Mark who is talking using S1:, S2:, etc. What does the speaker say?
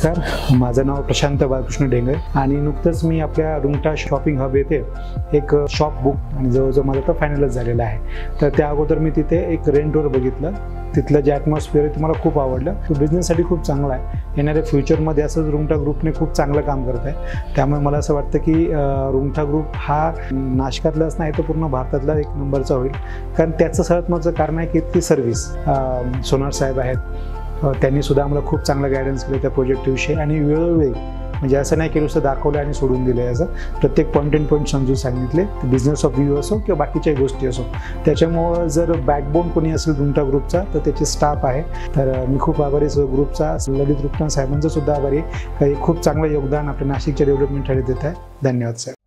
S1: नमस्कार, माझं नाव प्रशांत बाळकृष्ण डेंगळे आणि नुकतंच मी आपल्या रुंगटा शॉपिंग हब येथे एक शॉप बुक आणि जवळजवळ माझं तर फायनलच झालेलं आहे. तर त्या अगोदर मी तिथे एक रेंटवर बघितलं. तिथलं जे ॲटमॉस्फिअर आहे ते मला खूप आवडलं. तो बिझनेससाठी खूप चांगला आहे. येणाऱ्या फ्युचरमध्ये असंच रुंगटा ग्रुपने खूप चांगलं काम करत आहे. त्यामुळे मला असं वाटतं की रुंगटा ग्रुप हा नाशकातलाच नाही तर पूर्ण भारतातला एक नंबरचा होईल. कारण त्याचं सर्वात महत्त्वाचं कारण आहे की ती सर्व्हिस. सोनार साहेब आहेत, त्यांनी सुद्धा आम्हाला खूप चांगलं गायडन्स केलं त्या प्रोजेक्टविषयी आणि वेळोवेळी म्हणजे असं नाही की नुसतं दाखवलं आणि सोडून दिलं. याचं प्रत्येक पॉईंट अँड पॉईंट समजून सांगितले. बिझनेस ऑफ व्ह्यू असो किंवा बाकीच्याही गोष्टी असो. त्याच्यामुळं जर बॅकबोन कोणी असेल रुंगटा ग्रुपचा तर त्याचे स्टाफ आहे. तर मी खूप आभारी ग्रुपचा ललित रुपटन साहेबांचं सुद्धा आभारी. काही खूप चांगलं योगदान आपल्या नाशिकच्या डेव्हलपमेंटसाठी देत आहे. धन्यवाद साहेब.